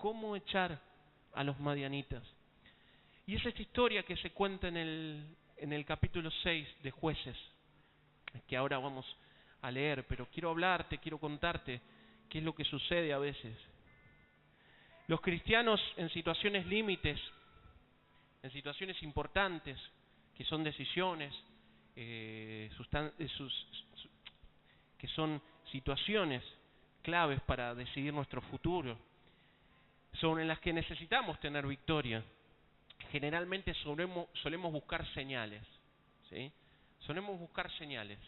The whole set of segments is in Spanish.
cómo echar a los madianitas. Y es esta historia que se cuenta en el capítulo 6 de Jueces, que ahora vamos a leer, pero quiero contarte qué es lo que sucede a veces. Los cristianos en situaciones límites, en situaciones importantes, que son decisiones, que son situaciones claves para decidir nuestro futuro, sobre las que necesitamos tener victoria. Generalmente solemos buscar señales, ¿sí? Solemos buscar señales.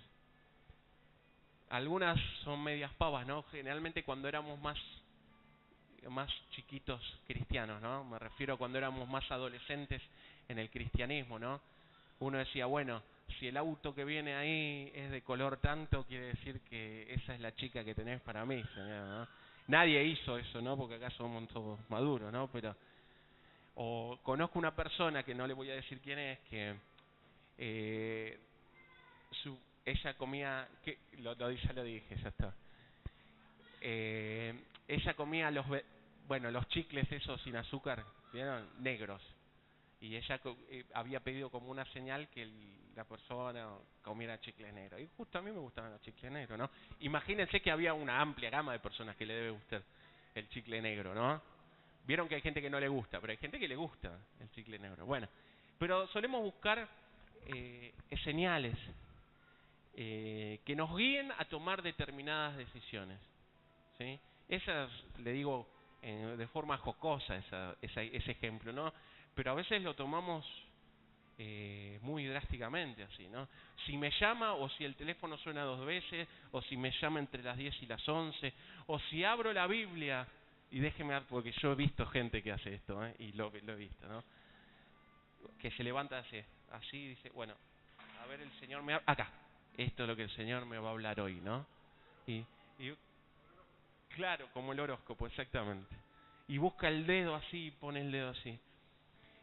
Algunas son medias pavas, ¿no? Generalmente cuando éramos más chiquitos cristianos, ¿no? Me refiero a cuando éramos más adolescentes en el cristianismo, ¿no? Uno decía, bueno, si el auto que viene ahí es de color tanto, quiere decir que esa es la chica que tenés para mí, señor, ¿no? Nadie hizo eso, ¿no? Porque acá somos todos maduros, ¿no? O conozco una persona, que no le voy a decir quién es, que ella comía, ya lo dije, ya está. Ella comía los chicles esos sin azúcar, ¿vieron? Negros. Y ella había pedido como una señal que la persona comiera chicles negros. Y justo a mí me gustaban los chicles negros, ¿no? Imagínense que había una amplia gama de personas que le debe gustar el chicle negro, ¿no? Vieron que hay gente que no le gusta, pero hay gente que le gusta el chicle negro. Bueno, pero solemos buscar señales que nos guíen a tomar determinadas decisiones, ¿sí? Esas, le digo de forma jocosa ese ejemplo, ¿no? Pero a veces lo tomamos muy drásticamente así, ¿no? Si me llama, o si el teléfono suena 2 veces, o si me llama entre las 10 y las 11, o si abro la Biblia, y déjeme ver, porque yo he visto gente que hace esto, y lo he visto, ¿no? Que se levanta así y dice, bueno, a ver, el Señor me habla, acá, esto es lo que el Señor me va a hablar hoy, ¿no? Y claro, como el horóscopo, exactamente. Y busca el dedo así, pone el dedo así.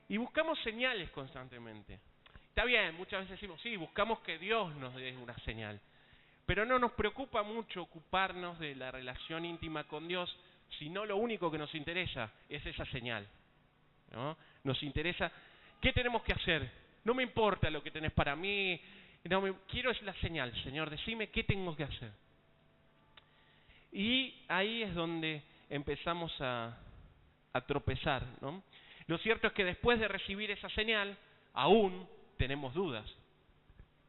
Y buscamos señales constantemente. Está bien, muchas veces decimos, sí, buscamos que Dios nos dé una señal. Pero no nos preocupa mucho ocuparnos de la relación íntima con Dios, sino lo único que nos interesa es esa señal, ¿no? Nos interesa, ¿qué tenemos que hacer? No me importa lo que tenés para mí, quiero es la señal, Señor, decime qué tengo que hacer. Y ahí es donde empezamos a tropezar, ¿no? Lo cierto es que después de recibir esa señal, aún tenemos dudas,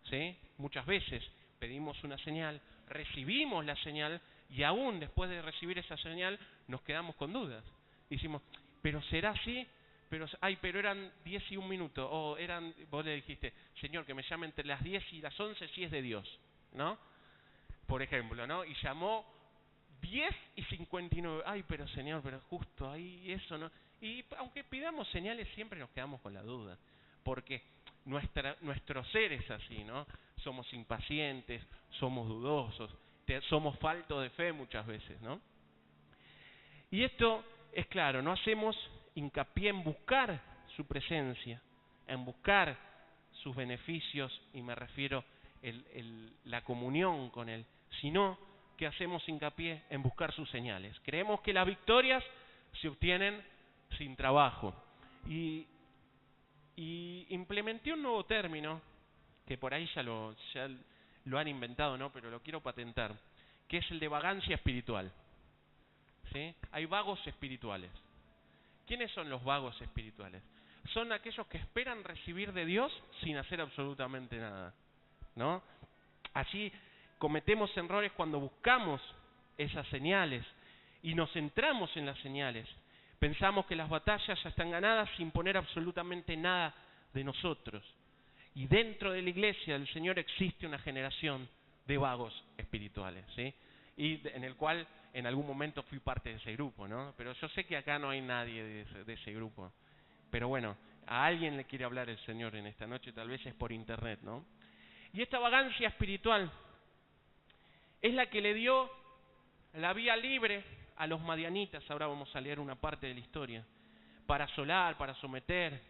¿sí? Muchas veces pedimos una señal, recibimos la señal, y aún después de recibir esa señal nos quedamos con dudas. Decimos, ¿pero será así? Pero eran 10 y 1 minuto, vos le dijiste, Señor, que me llame entre las 10 y las 11 si es de Dios, ¿no? Por ejemplo, ¿no? Y llamó 10 y 59. Ay, pero Señor, pero justo ahí eso, ¿no? Y aunque pidamos señales, siempre nos quedamos con la duda, porque nuestro ser es así, ¿no? Somos impacientes, somos dudosos, somos faltos de fe muchas veces, ¿no? Y esto es claro, no hacemos hincapié en buscar su presencia, en buscar sus beneficios, y me refiero la comunión con Él, sino que hacemos hincapié en buscar sus señales. Creemos que las victorias se obtienen sin trabajo. Y implementé un nuevo término, que por ahí ya lo han inventado, ¿no? Pero lo quiero patentar, que es el de vagancia espiritual, ¿sí? Hay vagos espirituales. ¿Quiénes son los vagos espirituales? Son aquellos que esperan recibir de Dios sin hacer absolutamente nada, ¿no? Allí cometemos errores cuando buscamos esas señales y nos centramos en las señales. Pensamos que las batallas ya están ganadas sin poner absolutamente nada de nosotros. Y dentro de la iglesia del Señor existe una generación de vagos espirituales, ¿sí? Y en el cual en algún momento fui parte de ese grupo, ¿no? Pero yo sé que acá no hay nadie de ese grupo. Pero bueno, a alguien le quiere hablar el Señor en esta noche, tal vez es por internet, ¿no? Y esta vagancia espiritual es la que le dio la vía libre a los madianitas. Ahora vamos a leer una parte de la historia, para asolar, para someter,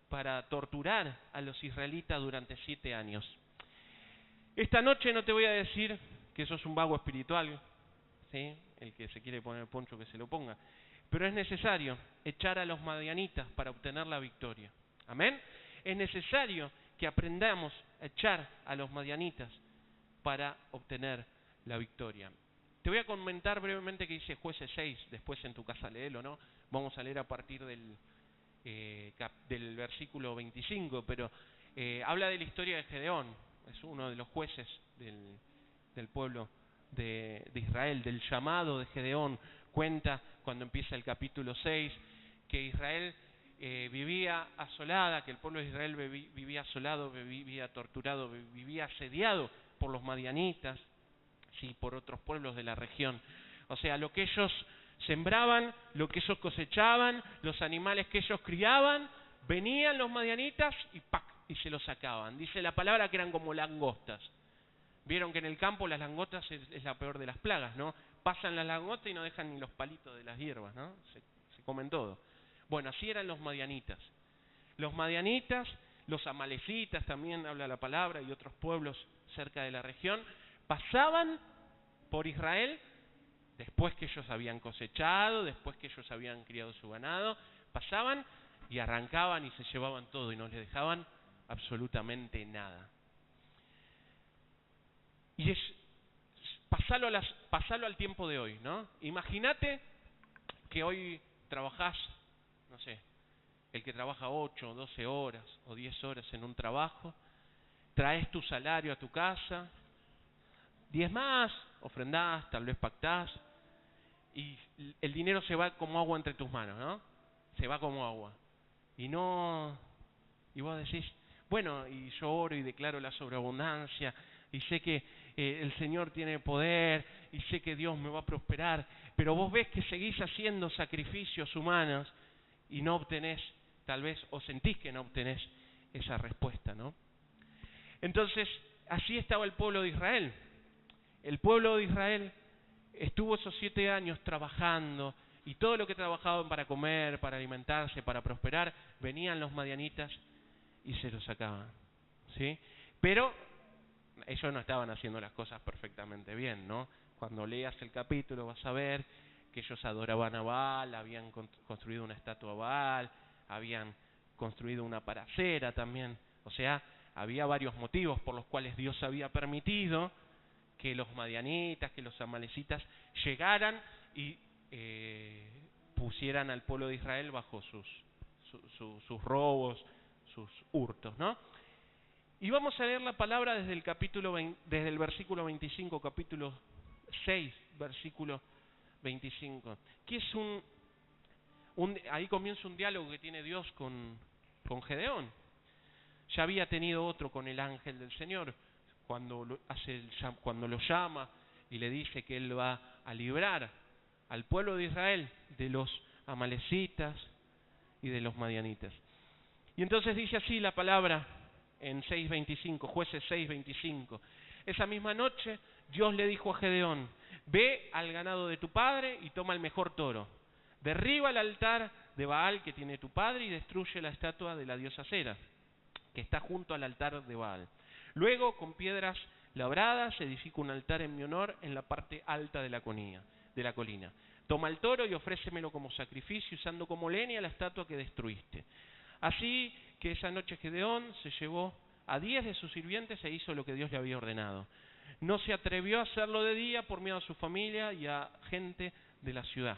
para torturar a los israelitas durante 7 años. Esta noche no te voy a decir que sos un vago espiritual, ¿sí? El que se quiere poner el poncho que se lo ponga, pero es necesario echar a los madianitas para obtener la victoria. Amén. Es necesario que aprendamos a echar a los madianitas para obtener la victoria. Te voy a comentar brevemente qué dice Jueces 6, después en tu casa léelo, ¿no? Vamos a leer a partir del versículo 25, pero habla de la historia de Gedeón, es uno de los jueces del pueblo de Israel, del llamado de Gedeón. Cuenta cuando empieza el capítulo 6 que Israel vivía asolada, que el pueblo de Israel vivía asolado, vivía torturado, vivía asediado por los madianitas, sí, por otros pueblos de la región. O sea, lo que ellos sembraban, lo que ellos cosechaban, los animales que ellos criaban, venían los madianitas y ¡pac! Y se los sacaban. Dice la palabra que eran como langostas. Vieron que en el campo las langostas es la peor de las plagas, ¿no? Pasan las langostas y no dejan ni los palitos de las hierbas, ¿no? Se comen todo. Bueno, así eran los madianitas. Los madianitas, los amalecitas, también habla la palabra, y otros pueblos cerca de la región, pasaban por Israel después que ellos habían cosechado, después que ellos habían criado su ganado, pasaban y arrancaban y se llevaban todo y no les dejaban absolutamente nada. Y pasalo al tiempo de hoy, ¿no? Imagínate que hoy trabajás, no sé, el que trabaja 8, 12 horas o 10 horas en un trabajo, traes tu salario a tu casa, 10 más, ofrendás, tal vez pactás, y el dinero se va como agua entre tus manos, ¿no? Se va como agua. Y vos decís, bueno, y yo oro y declaro la sobreabundancia, y sé que el Señor tiene poder, y sé que Dios me va a prosperar, pero vos ves que seguís haciendo sacrificios humanos y no obtenés, tal vez, o sentís que no obtenés esa respuesta, ¿no? Entonces, así estaba el pueblo de Israel. El pueblo de Israel estuvo esos 7 años trabajando, y todo lo que trabajaban para comer, para alimentarse, para prosperar, venían los madianitas y se los sacaban, ¿sí? Pero ellos no estaban haciendo las cosas perfectamente bien, ¿no? Cuando leas el capítulo vas a ver que ellos adoraban a Baal, habían construido una estatua a Baal, habían construido una paracera también. O sea, había varios motivos por los cuales Dios había permitido que los madianitas, que los amalecitas llegaran y pusieran al pueblo de Israel bajo sus robos, sus hurtos, ¿no? Y vamos a leer la palabra desde el versículo 25, capítulo 6, versículo 25, que es ahí comienza un diálogo que tiene Dios con Gedeón. Ya había tenido otro con el ángel del Señor, cuando lo llama y le dice que él va a librar al pueblo de Israel de los amalecitas y de los madianitas. Y entonces dice así la palabra en 6:25, Jueces 6:25. Esa misma noche Dios le dijo a Gedeón: ve al ganado de tu padre y toma el mejor toro. Derriba el altar de Baal que tiene tu padre y destruye la estatua de la diosa Acera, que está junto al altar de Baal. Luego, con piedras labradas, edifica un altar en mi honor en la parte alta de la colina. Toma el toro y ofrécemelo como sacrificio, usando como leña la estatua que destruiste. Así que esa noche Gedeón se llevó a 10 de sus sirvientes e hizo lo que Dios le había ordenado. No se atrevió a hacerlo de día por miedo a su familia y a gente de la ciudad.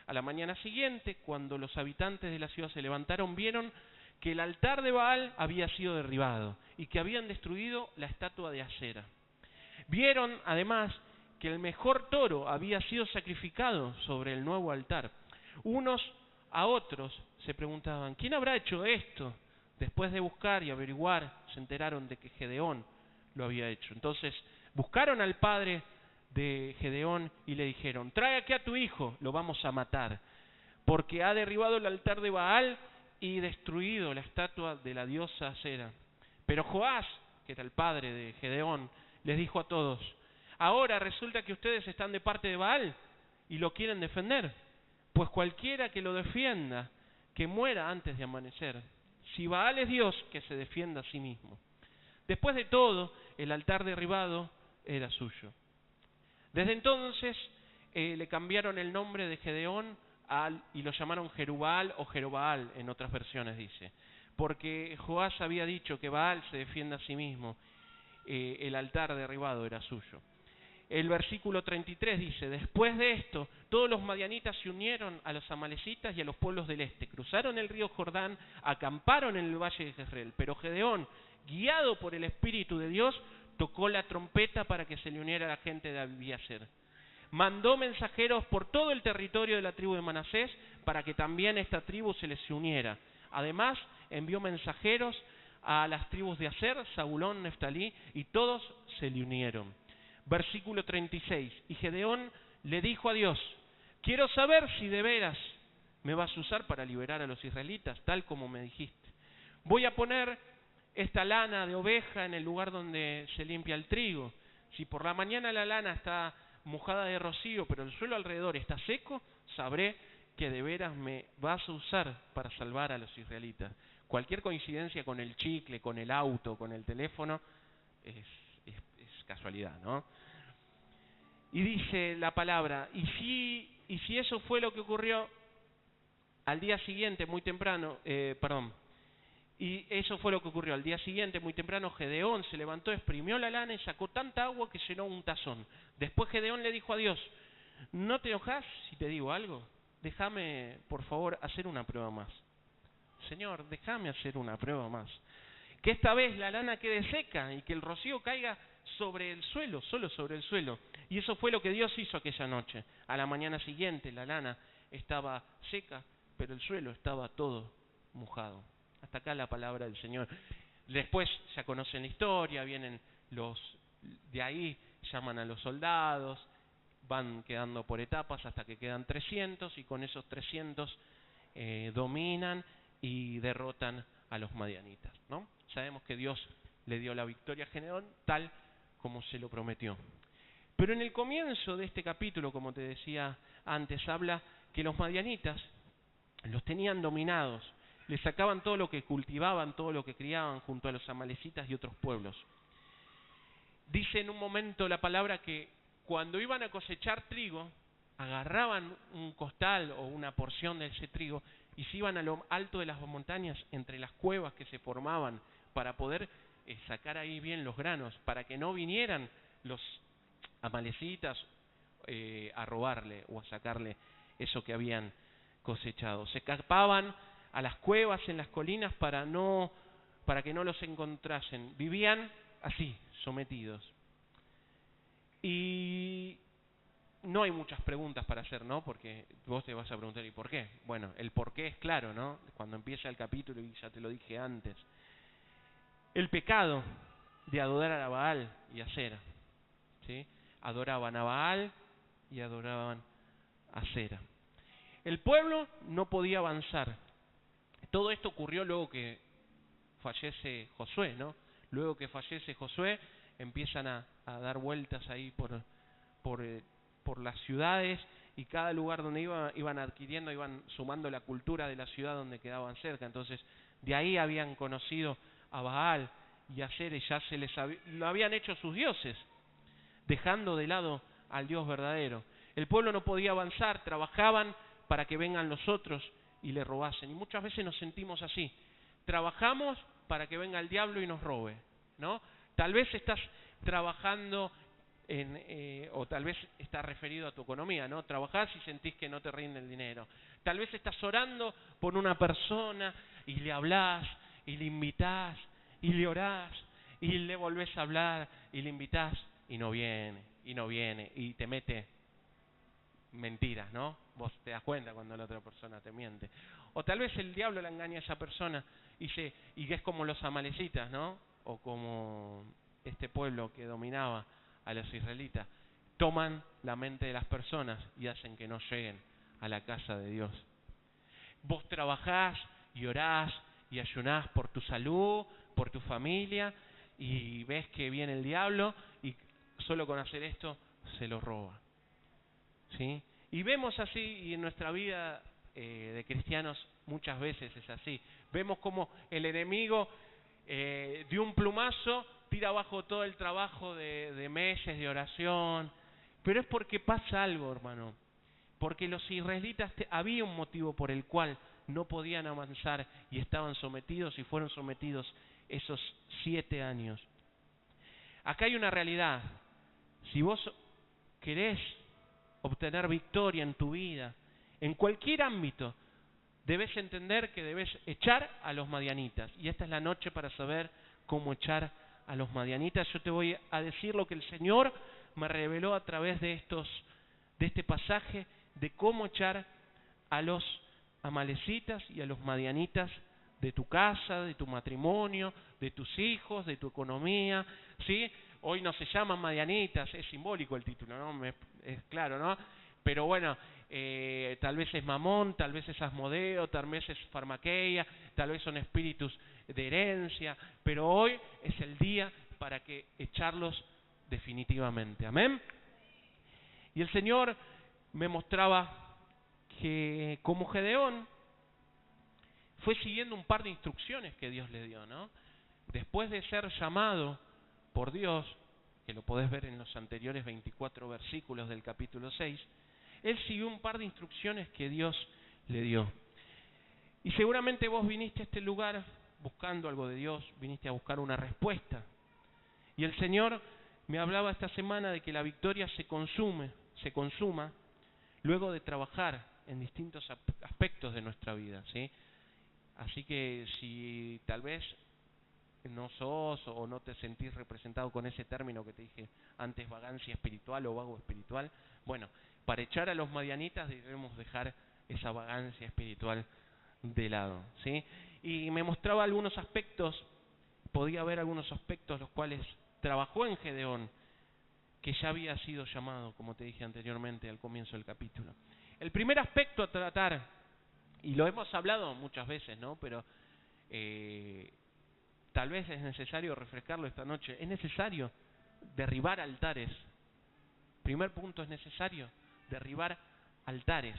A la mañana siguiente, cuando los habitantes de la ciudad se levantaron, vieron que el altar de Baal había sido derribado y que habían destruido la estatua de Acera. Vieron, además, que el mejor toro había sido sacrificado sobre el nuevo altar. Unos a otros se preguntaban: ¿quién habrá hecho esto? Después de buscar y averiguar, se enteraron de que Gedeón lo había hecho. Entonces buscaron al padre de Gedeón y le dijeron: trae aquí a tu hijo, lo vamos a matar, porque ha derribado el altar de Baal y destruido la estatua de la diosa Acera. Pero Joás, que era el padre de Gedeón, les dijo a todos: ahora resulta que ustedes están de parte de Baal y lo quieren defender. Pues cualquiera que lo defienda, que muera antes de amanecer. Si Baal es Dios, que se defienda a sí mismo. Después de todo, el altar derribado era suyo. Desde entonces le cambiaron el nombre de Gedeón y lo llamaron Jerubbaal o Jerobaal, en otras versiones dice, porque Joás había dicho que Baal se defienda a sí mismo, el altar derribado era suyo. El versículo 33 dice, después de esto, todos los madianitas se unieron a los amalecitas y a los pueblos del este, cruzaron el río Jordán, acamparon en el valle de Jezreel, pero Gedeón, guiado por el Espíritu de Dios, tocó la trompeta para que se le uniera a la gente de Abiezer. Mandó mensajeros por todo el territorio de la tribu de Manasés para que también esta tribu se les uniera. Además, envió mensajeros a las tribus de Aser, Zabulón, Neftalí, y todos se le unieron. Versículo 36, y Gedeón le dijo a Dios, quiero saber si de veras me vas a usar para liberar a los israelitas, tal como me dijiste. Voy a poner esta lana de oveja en el lugar donde se limpia el trigo. Si por la mañana la lana está mojada de rocío, pero el suelo alrededor está seco, sabré que de veras me vas a usar para salvar a los israelitas. Cualquier coincidencia con el chicle, con el auto, con el teléfono, es casualidad, ¿no? Y dice la palabra, y si eso fue lo que ocurrió al día siguiente, muy temprano, y eso fue lo que ocurrió al día siguiente, muy temprano, Gedeón se levantó, exprimió la lana y sacó tanta agua que llenó un tazón. Después Gedeón le dijo a Dios, ¿no te enojas si te digo algo? Déjame, por favor, hacer una prueba más. Señor, déjame hacer una prueba más. Que esta vez la lana quede seca y que el rocío caiga sobre el suelo, solo sobre el suelo. Y eso fue lo que Dios hizo aquella noche. A la mañana siguiente la lana estaba seca, pero el suelo estaba todo mojado. Hasta acá la palabra del Señor. Después ya conocen la historia, vienen de ahí llaman a los soldados, van quedando por etapas hasta que quedan 300 y con esos 300 dominan y derrotan a los madianitas, ¿no? Sabemos que Dios le dio la victoria a Gedeón tal como se lo prometió. Pero en el comienzo de este capítulo, como te decía antes, habla que los madianitas los tenían dominados, les sacaban todo lo que cultivaban, todo lo que criaban junto a los amalecitas y otros pueblos. Dice en un momento la palabra que cuando iban a cosechar trigo, agarraban un costal o una porción de ese trigo y se iban a lo alto de las montañas, entre las cuevas que se formaban, para poder sacar ahí bien los granos, para que no vinieran los amalecitas a robarle o a sacarle eso que habían cosechado. Se escapaban a las cuevas en las colinas para que no los encontrasen. Vivían así, sometidos. Y no hay muchas preguntas para hacer, ¿no? Porque vos te vas a preguntar, ¿y por qué? Bueno, el por qué es claro, ¿no? Cuando empieza el capítulo, y ya te lo dije antes. El pecado de adorar a Baal y a Asera, ¿sí? Adoraban a Baal y adoraban a Asera. El pueblo no podía avanzar. Todo esto ocurrió luego que fallece Josué, ¿no? Luego que fallece Josué, empiezan a dar vueltas ahí por las ciudades, y cada lugar donde iban adquiriendo, iban sumando la cultura de la ciudad donde quedaban cerca. Entonces, de ahí habían conocido a Baal y a Asera, y ya lo habían hecho sus dioses, dejando de lado al Dios verdadero. El pueblo no podía avanzar, trabajaban para que vengan los otros y le robasen. Y muchas veces nos sentimos así. Trabajamos para que venga el diablo y nos robe, ¿no? Tal vez estás trabajando o tal vez está referido a tu economía, ¿no? Trabajás y sentís que no te rinde el dinero. Tal vez estás orando por una persona y le hablás y le invitás y le orás y le volvés a hablar y le invitás y no viene y te mete mentiras, ¿no? Vos te das cuenta cuando la otra persona te miente. O tal vez el diablo le engaña a esa persona y es como los amalecitas, ¿no? O como este pueblo que dominaba a los israelitas. Toman la mente de las personas y hacen que no lleguen a la casa de Dios. Vos trabajás y orás y ayunás por tu salud, por tu familia, y ves que viene el diablo y solo con hacer esto se lo roba, ¿sí? Y vemos así, y en nuestra vida de cristianos muchas veces es así. Vemos como el enemigo de un plumazo tira abajo todo el trabajo de meses de oración, pero es porque pasa algo, hermano. porque los israelitas había un motivo por el cual no podían avanzar y estaban sometidos y fueron sometidos esos 7 años. Acá hay una realidad. Si vos querés obtener victoria en tu vida, en cualquier ámbito, debes entender que debes echar a los madianitas. Y esta es la noche para saber cómo echar a los madianitas. Yo te voy a decir lo que el Señor me reveló a través de este pasaje, de cómo echar a los amalecitas y a los madianitas de tu casa, de tu matrimonio, de tus hijos, de tu economía, ¿sí? Hoy no se llaman madianitas, es simbólico el título, ¿no? Es claro, ¿no? Pero bueno, tal vez es Mamón, tal vez es Asmodeo, tal vez es Farmaqueia, tal vez son espíritus de herencia, pero hoy es el día para que echarlos definitivamente. ¿Amén? Y el Señor me mostraba que como Gedeón fue siguiendo un par de instrucciones que Dios le dio, ¿no? Después de ser llamado por Dios, que lo podés ver en los anteriores 24 versículos del capítulo 6, él siguió un par de instrucciones que Dios le dio. Y seguramente vos viniste a este lugar buscando algo de Dios, viniste a buscar una respuesta. Y el Señor me hablaba esta semana de que la victoria se consuma luego de trabajar en distintos aspectos de nuestra vida, ¿sí? Así que si tal vez no sos o no te sentís representado con ese término que te dije antes, vagancia espiritual o vago espiritual, bueno, para echar a los madianitas debemos dejar esa vagancia espiritual de lado, ¿sí? Y me mostraba algunos aspectos, podía ver algunos aspectos los cuales trabajó en Gedeón, que ya había sido llamado, como te dije anteriormente al comienzo del capítulo. El primer aspecto a tratar, y lo hemos hablado muchas veces, ¿no? Pero tal vez es necesario refrescarlo esta noche. Es necesario derribar altares. Primer punto, es necesario derribar altares.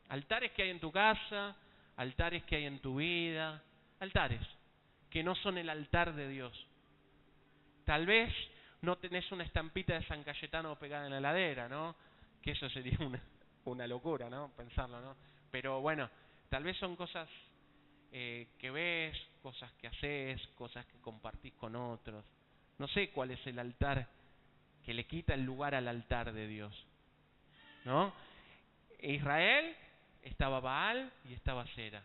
Altares que hay en tu casa, altares que hay en tu vida, altares que no son el altar de Dios. Tal vez no tenés una estampita de San Cayetano pegada en la heladera, ¿no? Que eso sería una locura, ¿no? Pensarlo, ¿no? Pero bueno, tal vez son cosas que ves, cosas que haces, cosas que compartís con otros. No sé cuál es el altar que le quita el lugar al altar de Dios, ¿no? Israel estaba Baal y estaba Sera,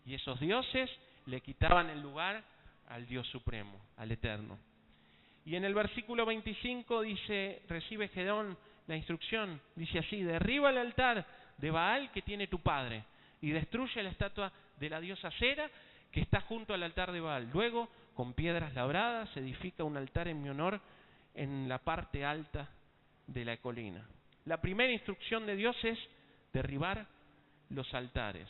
y esos dioses le quitaban el lugar al Dios supremo, al eterno. Y en el versículo 25 dice, recibe Gedeón la instrucción, dice así: derriba el altar de Baal que tiene tu padre y destruye la estatua de la diosa Sera que está junto al altar de Baal. Luego, con piedras labradas, se edifica un altar en mi honor en la parte alta de la colina. La primera instrucción de Dios es derribar los altares.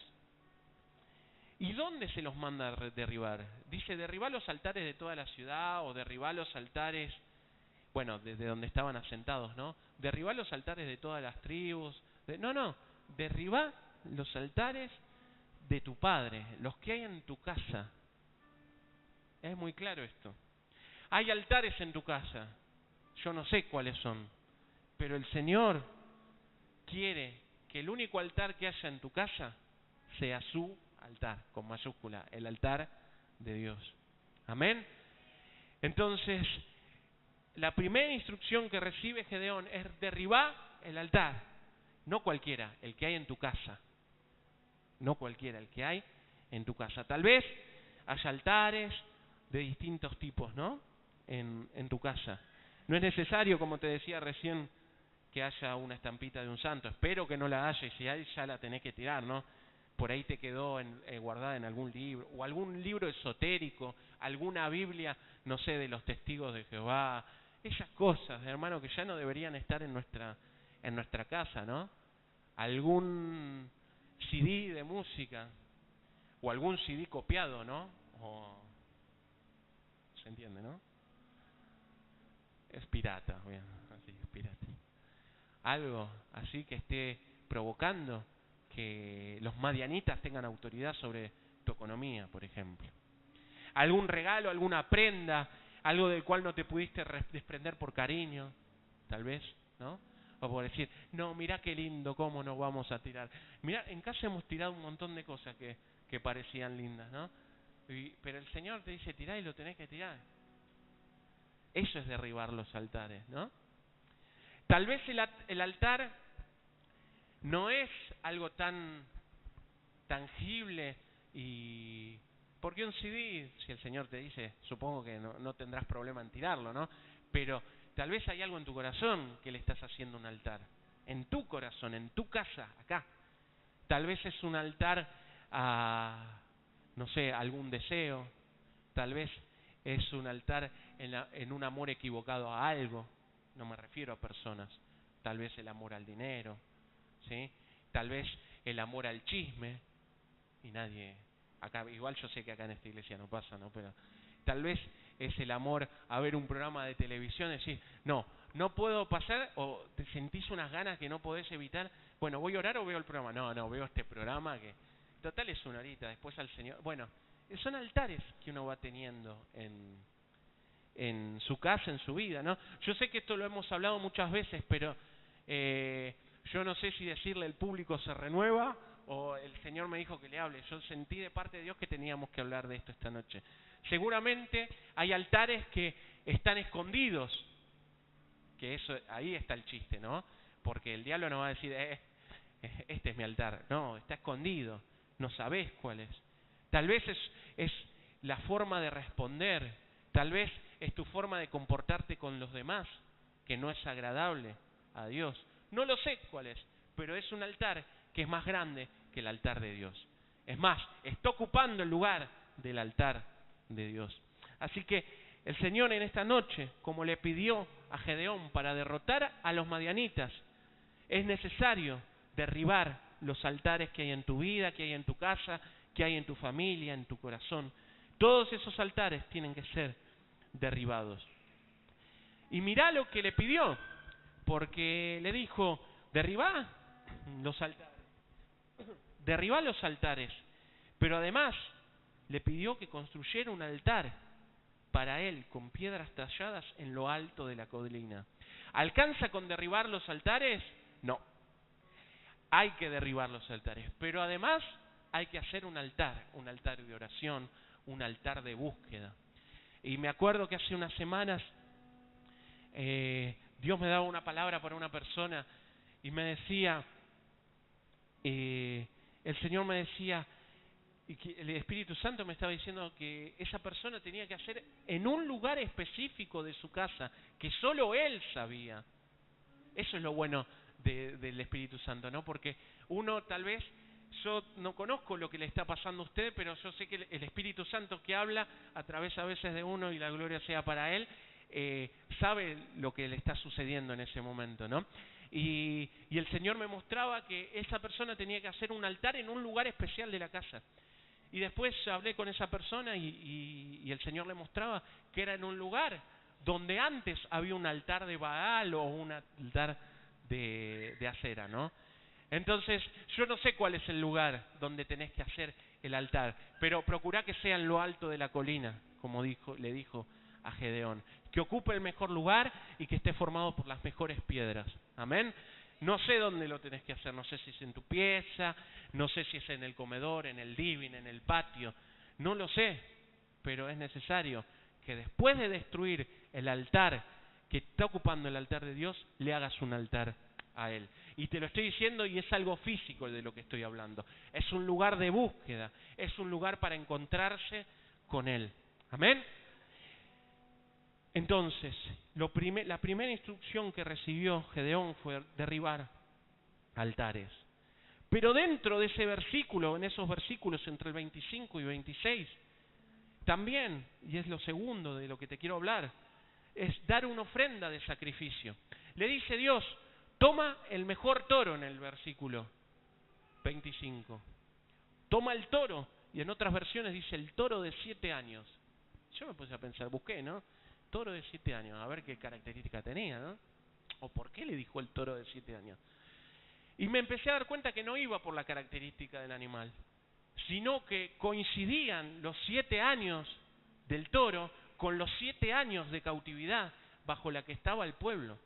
¿Y dónde se los manda a derribar? Dice, derribar los altares de toda la ciudad o derribar los altares, bueno, desde donde estaban asentados, ¿no? Derribar los altares de todas las tribus. No, derribar los altares de tu padre, los que hay en tu casa. Es muy claro esto. Hay altares en tu casa, yo no sé cuáles son, pero el Señor quiere que el único altar que haya en tu casa sea su altar, con mayúscula, el altar de Dios. Amén. Entonces, la primera instrucción que recibe Gedeón es derribar el altar, no cualquiera, el que hay en tu casa. No cualquiera, el que hay en tu casa. Tal vez haya altares de distintos tipos, ¿no? En tu casa. No es necesario, como te decía recién, que haya una estampita de un santo. Espero que no la haya, y si hay ya la tenés que tirar, ¿no? Por ahí te quedó guardada en algún libro, o algún libro esotérico, alguna Biblia, no sé, de los testigos de Jehová. Esas cosas, hermano, que ya no deberían estar en nuestra casa, ¿no? Algún CD de música, o algún CD copiado, ¿no? ¿Se entiende, no? Es pirata, bien, así, es pirata. Algo así que esté provocando que los madianitas tengan autoridad sobre tu economía, por ejemplo. Algún regalo, alguna prenda, algo del cual no te pudiste desprender por cariño, tal vez, ¿no? o por decir, no, mirá qué lindo, cómo nos vamos a tirar. Mirá, en casa hemos tirado un montón de cosas que parecían lindas, ¿no? Pero el Señor te dice, tirá y lo tenés que tirar. Eso es derribar los altares, ¿no? Tal vez el altar no es algo tan tangible y... Porque un CD, si el Señor te dice, supongo que no tendrás problema en tirarlo, ¿no? Pero tal vez hay algo en tu corazón que le estás haciendo un altar. En tu corazón, en tu casa, acá. Tal vez es un altar a, no sé, algún deseo. Tal vez es un altar en un amor equivocado a algo. No me refiero a personas. Tal vez el amor al dinero, ¿sí? Tal vez el amor al chisme. Y nadie... Acá, igual yo sé que acá en esta iglesia no pasa, ¿no? Pero tal vez es el amor a ver un programa de televisión y decir, no puedo pasar, o te sentís unas ganas que no podés evitar. Bueno, ¿voy a orar o veo el programa? No, veo este programa que... Total es una horita, después al Señor... Bueno, son altares que uno va teniendo en su casa, en su vida, ¿no? Yo sé que esto lo hemos hablado muchas veces, pero yo no sé si decirle el público se renueva o el Señor me dijo que le hable. Yo sentí de parte de Dios que teníamos que hablar de esto esta noche. Seguramente hay altares que están escondidos, que eso ahí está el chiste, ¿no? Porque el diablo no va a decir, este es mi altar. No, está escondido, no sabés cuál es. Tal vez es la forma de responder, tal vez es tu forma de comportarte con los demás, que no es agradable a Dios. No lo sé cuál es, pero es un altar que es más grande que el altar de Dios. Es más, está ocupando el lugar del altar de Dios. Así que el Señor en esta noche, como le pidió a Gedeón para derrotar a los madianitas, es necesario derribar los altares que hay en tu vida, que hay en tu casa, que hay en tu familia, en tu corazón. Todos esos altares tienen que ser derribados. Y mirá lo que le pidió, porque le dijo, derribá los altares. Derribá los altares. Pero además le pidió que construyera un altar para él con piedras talladas en lo alto de la colina. ¿Alcanza con derribar los altares? No. Hay que derribar los altares, pero además hay que hacer un altar de oración, un altar de búsqueda. Y me acuerdo que hace unas semanas Dios me daba una palabra para una persona y me decía, el Señor me decía, y que el Espíritu Santo me estaba diciendo que esa persona tenía que hacer en un lugar específico de su casa, que solo Él sabía. Eso es lo bueno del Espíritu Santo, ¿no? Porque uno tal vez, yo no conozco lo que le está pasando a usted, pero yo sé que el Espíritu Santo que habla a través a veces de uno y la gloria sea para Él, sabe lo que le está sucediendo en ese momento, ¿no? Y el Señor me mostraba que esa persona tenía que hacer un altar en un lugar especial de la casa. Y después hablé con esa persona y el Señor le mostraba que era en un lugar donde antes había un altar de Baal o un altar de Acera, ¿no? Entonces, yo no sé cuál es el lugar donde tenés que hacer el altar, pero procurá que sea en lo alto de la colina, como le dijo a Gedeón, que ocupe el mejor lugar y que esté formado por las mejores piedras. Amén. No sé dónde lo tenés que hacer, no sé si es en tu pieza, no sé si es en el comedor, en el living, en el patio, no lo sé, pero es necesario que después de destruir el altar que está ocupando el altar de Dios, le hagas un altar a Él. Y te lo estoy diciendo y es algo físico de lo que estoy hablando. Es un lugar de búsqueda, es un lugar para encontrarse con Él. Amén. Entonces, la primera instrucción que recibió Gedeón fue derribar altares. Pero dentro de ese versículo, en esos versículos entre el 25 y 26, también, y es lo segundo de lo que te quiero hablar, es dar una ofrenda de sacrificio. Le dice Dios, toma el mejor toro en el versículo 25. Toma el toro, y en otras versiones dice el toro de 7 años. Yo me puse a pensar, busqué, ¿no? Toro de 7 años, a ver qué característica tenía, ¿no? O por qué le dijo el toro de 7 años. Y me empecé a dar cuenta que no iba por la característica del animal, sino que coincidían los 7 años del toro con los 7 años de cautividad bajo la que estaba el pueblo.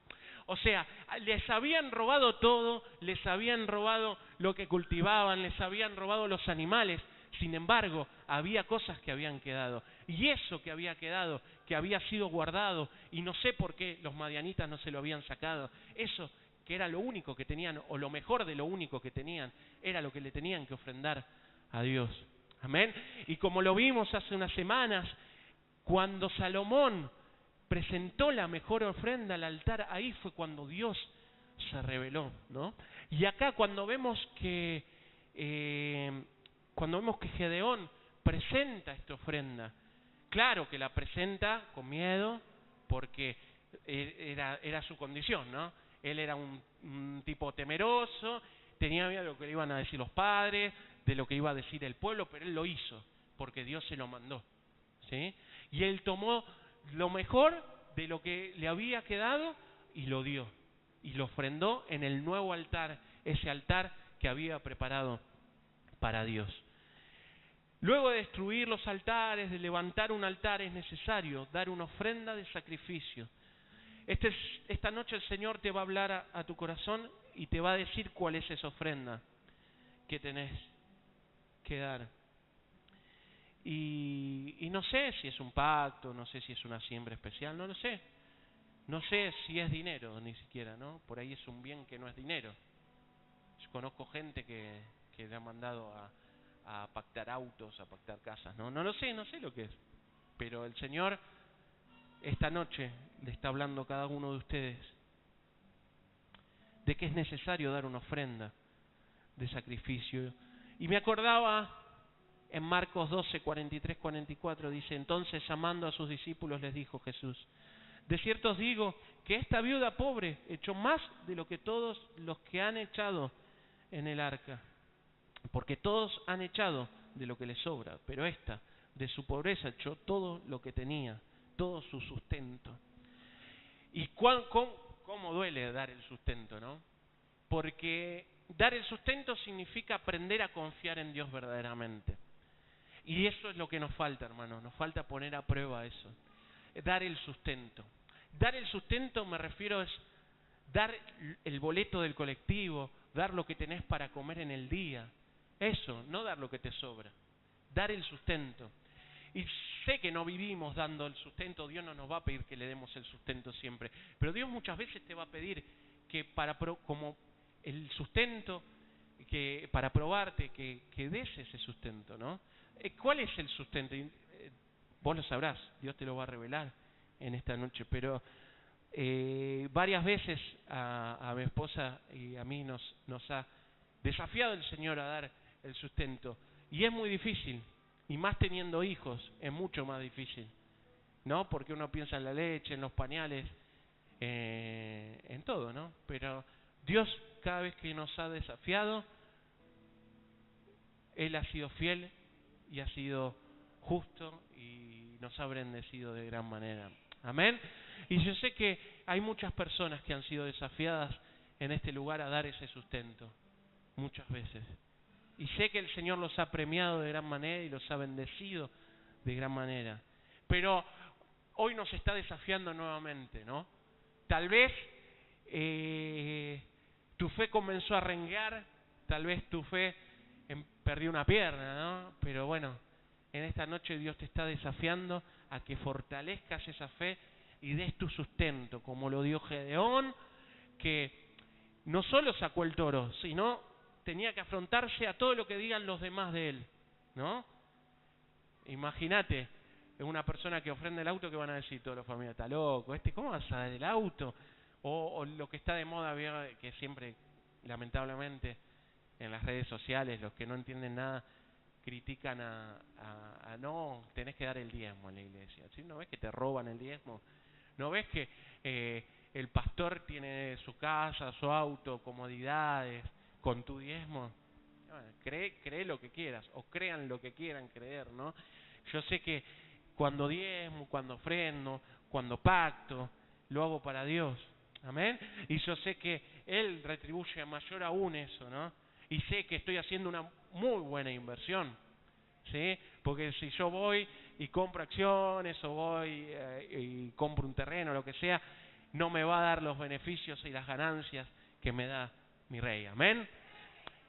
O sea, les habían robado todo, les habían robado lo que cultivaban, les habían robado los animales. Sin embargo, había cosas que habían quedado. Y eso que había quedado, que había sido guardado, y no sé por qué los madianitas no se lo habían sacado, eso que era lo único que tenían, o lo mejor de lo único que tenían, era lo que le tenían que ofrendar a Dios. Amén. Y como lo vimos hace unas semanas, cuando Salomón presentó la mejor ofrenda al altar, ahí fue cuando Dios se reveló, ¿no? Y acá cuando vemos que Gedeón presenta esta ofrenda, claro que la presenta con miedo, porque era su condición, ¿no? Él era un tipo temeroso, tenía miedo de lo que le iban a decir los padres, de lo que iba a decir el pueblo, pero él lo hizo, porque Dios se lo mandó, ¿sí? Y él tomó lo mejor de lo que le había quedado y lo dio, y lo ofrendó en el nuevo altar, ese altar que había preparado para Dios. Luego de destruir los altares, de levantar un altar, es necesario dar una ofrenda de sacrificio. Esta noche el Señor te va a hablar a tu corazón y te va a decir cuál es esa ofrenda que tenés que dar. Y no sé si es un pacto, no sé si es una siembra especial, no lo sé. No sé si es dinero ni siquiera, ¿no? Por ahí es un bien que no es dinero. Yo conozco gente que le ha mandado a pactar autos, a pactar casas, ¿no? No lo sé, no sé lo que es. Pero el Señor esta noche le está hablando a cada uno de ustedes de que es necesario dar una ofrenda de sacrificio. Y me acordaba en Marcos 12, 43, 44, dice: entonces llamando a sus discípulos les dijo Jesús: de cierto os digo que esta viuda pobre echó más de lo que todos los que han echado en el arca, porque todos han echado de lo que les sobra, pero esta de su pobreza echó todo lo que tenía, todo su sustento. Y cómo duele dar el sustento, ¿no? Porque dar el sustento significa aprender a confiar en Dios verdaderamente. Y eso es lo que nos falta, hermanos, nos falta poner a prueba eso. Dar el sustento. Dar el sustento me refiero es dar el boleto del colectivo, dar lo que tenés para comer en el día. Eso, no dar lo que te sobra. Dar el sustento. Y sé que no vivimos dando el sustento, Dios no nos va a pedir que le demos el sustento siempre, pero Dios muchas veces te va a pedir que como el sustento, que para probarte, que des ese sustento, ¿no? ¿Cuál es el sustento? Vos lo sabrás, Dios te lo va a revelar en esta noche, pero varias veces a mi esposa y a mí nos ha desafiado el Señor a dar el sustento, y es muy difícil. Y más teniendo hijos, es mucho más difícil, ¿no? Porque uno piensa en la leche, en los pañales, en todo, ¿no? Pero Dios, cada vez que nos ha desafiado, Él ha sido fiel y ha sido justo y nos ha bendecido de gran manera. Amén. Y yo sé que hay muchas personas que han sido desafiadas en este lugar a dar ese sustento, muchas veces. Y sé que el Señor los ha premiado de gran manera y los ha bendecido de gran manera. Pero hoy nos está desafiando nuevamente, ¿no? Tal vez tu fe comenzó a renguear, tal vez tu fe perdió una pierna, ¿no? Pero bueno, en esta noche Dios te está desafiando a que fortalezcas esa fe y des tu sustento, como lo dio Gedeón, que no solo sacó el toro, sino tenía que afrontarse a todo lo que digan los demás de él, ¿no? Imagínate, una persona que ofrenda el auto, que van a decir todos los familiares: está loco, ¿cómo vas a dar el auto? O lo que está de moda, que siempre, lamentablemente, en las redes sociales, los que no entienden nada, critican no, tenés que dar el diezmo en la iglesia. ¿Sí? ¿No ves que te roban el diezmo? ¿No ves que el pastor tiene su casa, su auto, comodidades, con tu diezmo? Bueno, cree lo que quieras, o crean lo que quieran creer, ¿no? Yo sé que cuando diezmo, cuando ofrendo, cuando pacto, lo hago para Dios. Amén. Y yo sé que Él retribuye mayor aún eso, ¿no? Y sé que estoy haciendo una muy buena inversión, ¿sí? Porque si yo voy y compro acciones, o voy y compro un terreno, lo que sea, no me va a dar los beneficios y las ganancias que me da mi rey. Amén.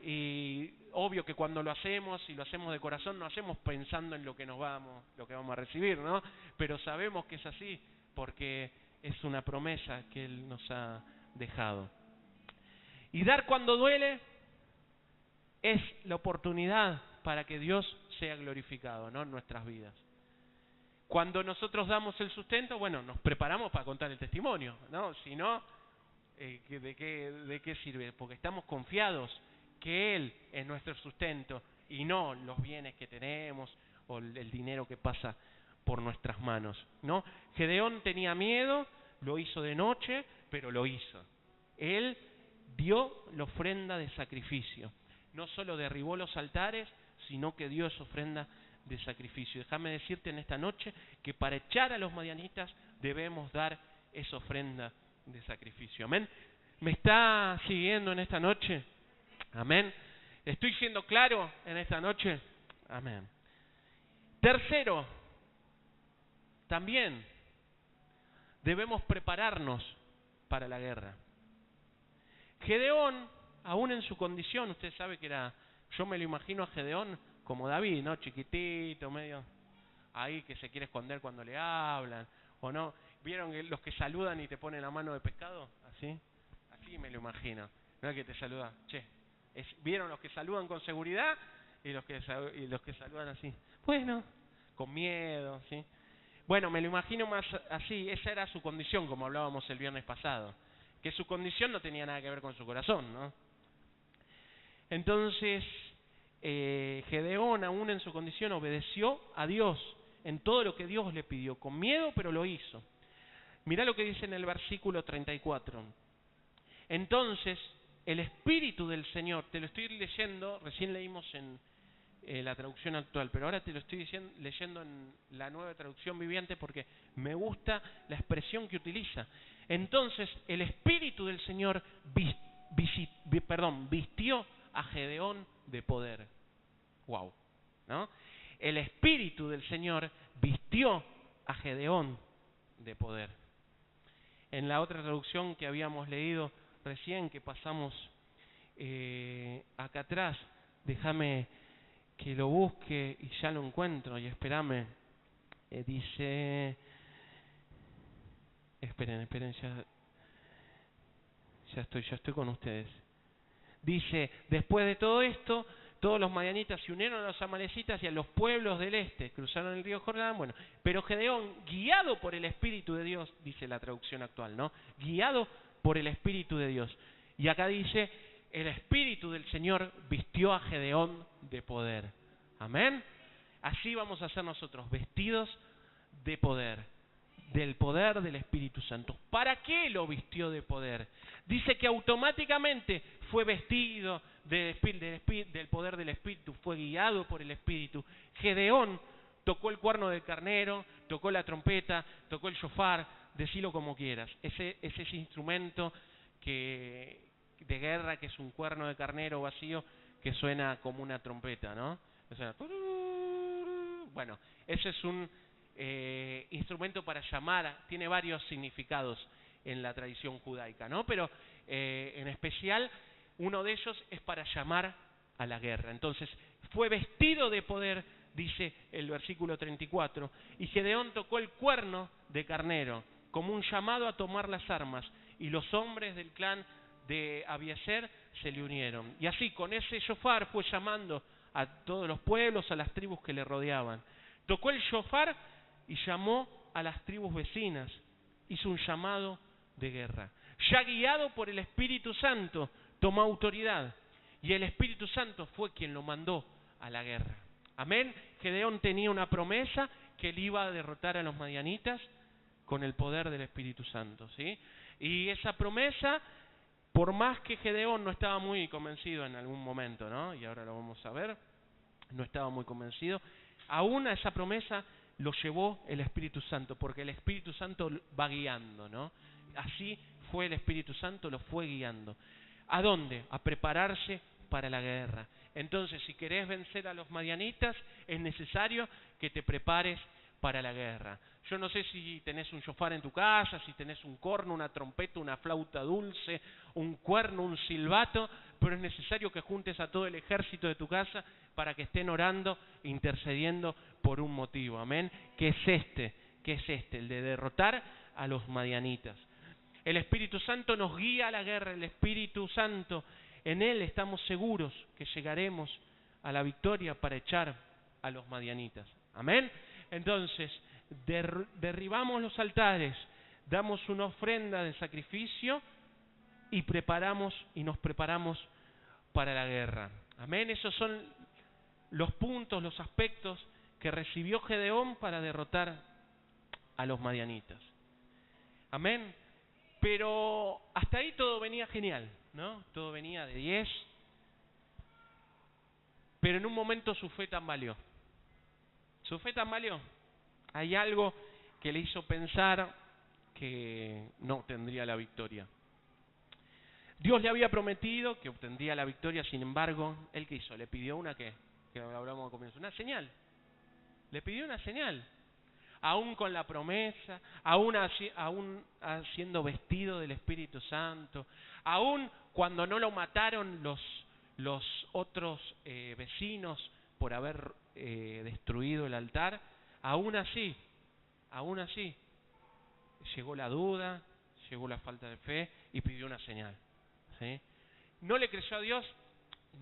Y obvio que cuando lo hacemos, y lo hacemos de corazón, no hacemos pensando en lo que vamos a recibir, ¿no? Pero sabemos que es así, porque es una promesa que Él nos ha dejado. Y dar cuando duele es la oportunidad para que Dios sea glorificado, ¿no?, en nuestras vidas. Cuando nosotros damos el sustento, bueno, nos preparamos para contar el testimonio, ¿no? Si no, ¿de qué sirve? Porque estamos confiados que Él es nuestro sustento y no los bienes que tenemos o el dinero que pasa por nuestras manos, ¿no? Gedeón tenía miedo, lo hizo de noche, pero lo hizo. Él dio la ofrenda de sacrificio. No solo derribó los altares, sino que dio esa ofrenda de sacrificio. Déjame decirte en esta noche que para echar a los madianitas debemos dar esa ofrenda de sacrificio. Amén. ¿Me está siguiendo en esta noche? Amén. ¿Estoy siendo claro en esta noche? Amén. Tercero, también debemos prepararnos para la guerra. Gedeón, aún en su condición, usted sabe que yo me lo imagino a Gedeón como David, ¿no? Chiquitito, medio ahí que se quiere esconder cuando le hablan, o no. ¿Vieron los que saludan y te ponen la mano de pescado? Así me lo imagino. No es que te saluda, che. ¿Vieron los que saludan con seguridad y los que saludan así? Bueno, con miedo, ¿sí? Bueno, me lo imagino más así. Esa era su condición, como hablábamos el viernes pasado. Que su condición no tenía nada que ver con su corazón, ¿no? Entonces, Gedeón, aún en su condición, obedeció a Dios en todo lo que Dios le pidió, con miedo, pero lo hizo. Mirá lo que dice en el versículo 34. Entonces, el Espíritu del Señor, te lo estoy leyendo, recién leímos en la traducción actual, pero ahora te lo estoy leyendo en la Nueva Traducción Viviente porque me gusta la expresión que utiliza. Entonces, el Espíritu del Señor vistió a Gedeón de poder. Wow, ¿no? El Espíritu del Señor vistió a Gedeón de poder. En la otra traducción que habíamos leído recién, que pasamos acá atrás, déjame que lo busque y ya lo encuentro, y espérame, dice, esperen, ya estoy con ustedes. Dice, después de todo esto, todos los madianitas se unieron a los amalecitas y a los pueblos del este, cruzaron el río Jordán, bueno, pero Gedeón, guiado por el Espíritu de Dios, dice la traducción actual, ¿no? Guiado por el Espíritu de Dios. Y acá dice, el Espíritu del Señor vistió a Gedeón de poder. Amén. Así vamos a ser nosotros, vestidos de poder, del poder del Espíritu Santo. ¿Para qué lo vistió de poder? Dice que automáticamente fue vestido del poder del Espíritu, fue guiado por el Espíritu. Gedeón tocó el cuerno del carnero, tocó la trompeta, tocó el shofar, decilo como quieras. Ese instrumento de guerra que es un cuerno de carnero vacío que suena como una trompeta, ¿no? O sea, bueno, ese es un instrumento para llamar, tiene varios significados en la tradición judaica, ¿no? Pero en especial uno de ellos es para llamar a la guerra. Entonces, fue vestido de poder, dice el versículo 34, y Gedeón tocó el cuerno de carnero como un llamado a tomar las armas, y los hombres del clan de Abiezer se le unieron. Y así, con ese shofar fue llamando a todos los pueblos, a las tribus que le rodeaban. Tocó el shofar y llamó a las tribus vecinas. Hizo un llamado de guerra. Ya guiado por el Espíritu Santo, tomó autoridad. Y el Espíritu Santo fue quien lo mandó a la guerra. Amén. Gedeón tenía una promesa que él iba a derrotar a los madianitas con el poder del Espíritu Santo, ¿sí? Y esa promesa, por más que Gedeón no estaba muy convencido en algún momento, ¿no? Y ahora lo vamos a ver, no estaba muy convencido, aún a esa promesa lo llevó el Espíritu Santo, porque el Espíritu Santo va guiando, ¿no? Así fue el Espíritu Santo, lo fue guiando. ¿A dónde? A prepararse para la guerra. Entonces, si querés vencer a los madianitas, es necesario que te prepares para la guerra. Yo no sé si tenés un shofar en tu casa, si tenés un corno, una trompeta, una flauta dulce, un cuerno, un silbato, pero es necesario que juntes a todo el ejército de tu casa para que estén orando, intercediendo por un motivo. Amén. ¿Qué es este? El de derrotar a los madianitas. El Espíritu Santo nos guía a la guerra. El Espíritu Santo, en Él estamos seguros que llegaremos a la victoria para echar a los madianitas. Amén. Entonces, derribamos los altares, damos una ofrenda de sacrificio y nos preparamos para la guerra. Amén. Esos son los puntos, los aspectos que recibió Gedeón para derrotar a los madianitas. Amén. Pero hasta ahí todo venía genial, ¿no? Todo venía de 10. Pero en un momento su fe tambaleó. Su fe tambaleó. Hay algo que le hizo pensar que no obtendría la victoria. Dios le había prometido que obtendría la victoria, sin embargo, ¿él qué hizo? Le pidió una que hablamos al comienzo, una señal. Le pidió una señal. Aún con la promesa, aún siendo vestido del Espíritu Santo, aún cuando no lo mataron los otros vecinos por haber destruido el altar, aún así, llegó la duda, llegó la falta de fe y pidió una señal. ¿Sí? ¿No le creyó a Dios?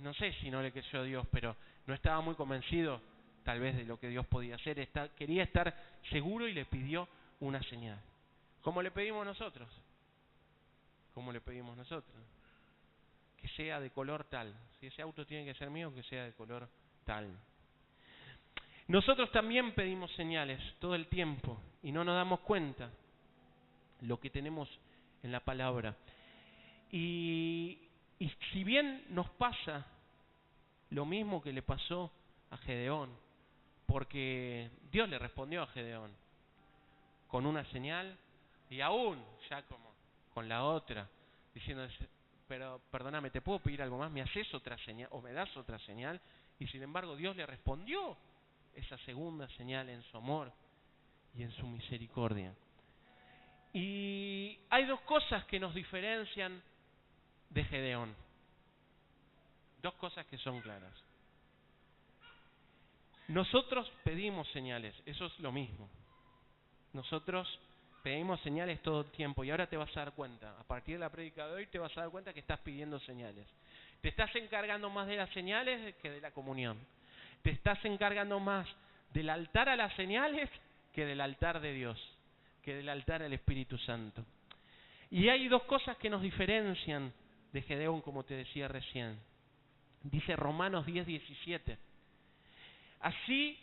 No sé si no le creyó a Dios, pero no estaba muy convencido tal vez de lo que Dios podía hacer. Quería estar seguro y le pidió una señal. ¿Cómo le pedimos nosotros? Que sea de color tal. Si ese auto tiene que ser mío, que sea de color tal. Nosotros también pedimos señales todo el tiempo y no nos damos cuenta lo que tenemos en la palabra. Y si bien nos pasa lo mismo que le pasó a Gedeón, porque Dios le respondió a Gedeón con una señal y aún ya como con la otra, diciendo, pero perdóname, ¿te puedo pedir algo más? ¿Me haces otra señal o me das otra señal? Y sin embargo Dios le respondió esa segunda señal en su amor y en su misericordia. Y hay dos cosas que nos diferencian de Gedeón. Dos cosas que son claras. Nosotros pedimos señales, eso es lo mismo. Nosotros pedimos señales todo el tiempo y ahora te vas a dar cuenta, a partir de la prédica de hoy te vas a dar cuenta que estás pidiendo señales. Te estás encargando más de las señales que de la comunión. Te estás encargando más del altar a las señales que del altar de Dios, que del altar al Espíritu Santo. Y hay dos cosas que nos diferencian de Gedeón, como te decía recién. Dice Romanos 10:17. Así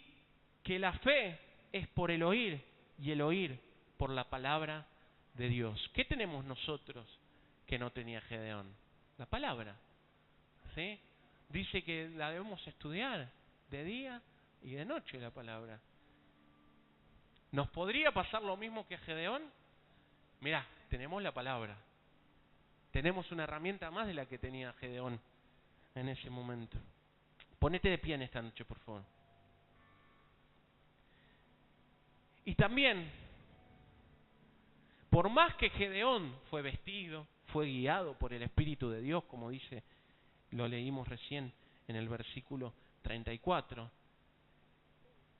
que la fe es por el oír y el oír por la palabra de Dios. ¿Qué tenemos nosotros que no tenía Gedeón? La palabra. ¿Sí? Dice que la debemos estudiar de día y de noche la palabra. ¿Nos podría pasar lo mismo que a Gedeón? Mirá, tenemos la palabra. Tenemos una herramienta más de la que tenía Gedeón en ese momento. Ponete de pie en esta noche, por favor. Y también, por más que Gedeón fue vestido, fue guiado por el Espíritu de Dios, como dice, lo leímos recién en el versículo 34,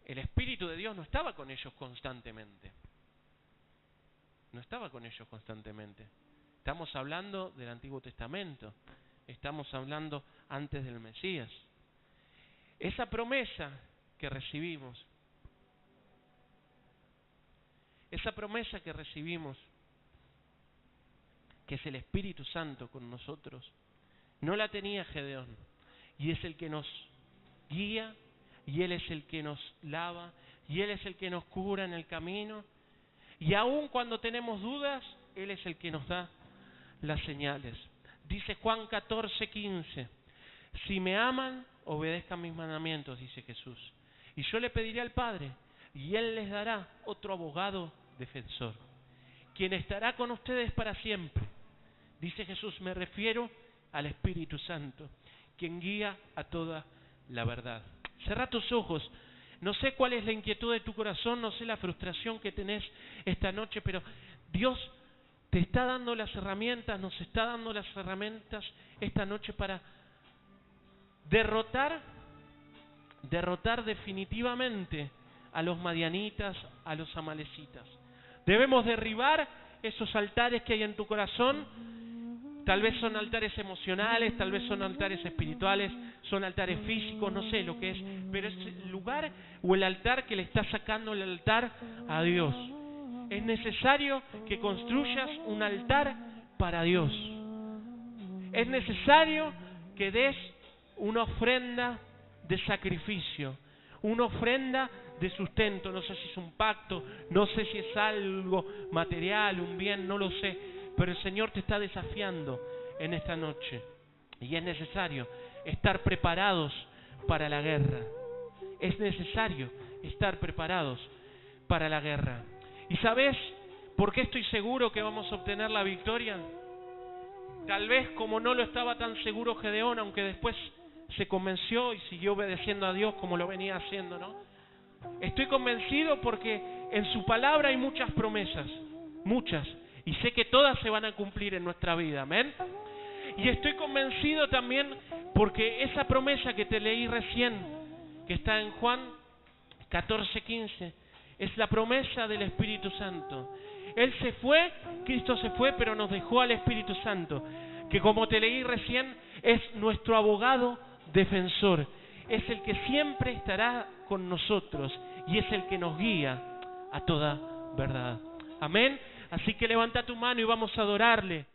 el Espíritu de Dios no estaba con ellos constantemente. No estaba con ellos constantemente. Estamos hablando del Antiguo Testamento. Estamos hablando antes del Mesías. Esa promesa que recibimos, que es el Espíritu Santo con nosotros, no la tenía Gedeón. Y es el que nos guía, y Él es el que nos lava, y Él es el que nos cura en el camino. Y aun cuando tenemos dudas, Él es el que nos da las señales. Dice Juan 14:15, si me aman, obedezcan mis mandamientos, dice Jesús. Y yo le pediré al Padre, y Él les dará otro abogado defensor, quien estará con ustedes para siempre. Dice Jesús, me refiero al Espíritu Santo, quien guía a toda la verdad. Cerrá tus ojos No sé cuál es la inquietud de tu corazón, no sé la frustración que tenés esta noche, pero Dios te está dando las herramientas, nos está dando las herramientas esta noche para derrotar definitivamente a los madianitas, a los amalecitas. Debemos derribar esos altares que hay en tu corazón. Tal vez son altares emocionales, tal vez son altares espirituales, son altares físicos, no sé lo que es, pero es el lugar o el altar que le está sacando el altar a Dios. Es necesario que construyas un altar para Dios. Es necesario que des una ofrenda de sacrificio, una ofrenda de sustento. No sé si es un pacto, no sé si es algo material, un bien, no lo sé, pero el Señor te está desafiando en esta noche y es necesario estar preparados para la guerra. Es necesario estar preparados para la guerra. ¿Y sabes por qué estoy seguro que vamos a obtener la victoria? Tal vez como no lo estaba tan seguro Gedeón, aunque después se convenció y siguió obedeciendo a Dios como lo venía haciendo, ¿no? Estoy convencido porque en su palabra hay muchas promesas, muchas, y sé que todas se van a cumplir en nuestra vida, amén. Y estoy convencido también porque esa promesa que te leí recién, que está en Juan 14:15, es la promesa del Espíritu Santo. Él se fue, Cristo se fue, pero nos dejó al Espíritu Santo, que como te leí recién, es nuestro abogado defensor. Es el que siempre estará con nosotros y es el que nos guía a toda verdad. Amén. Así que levanta tu mano y vamos a adorarle.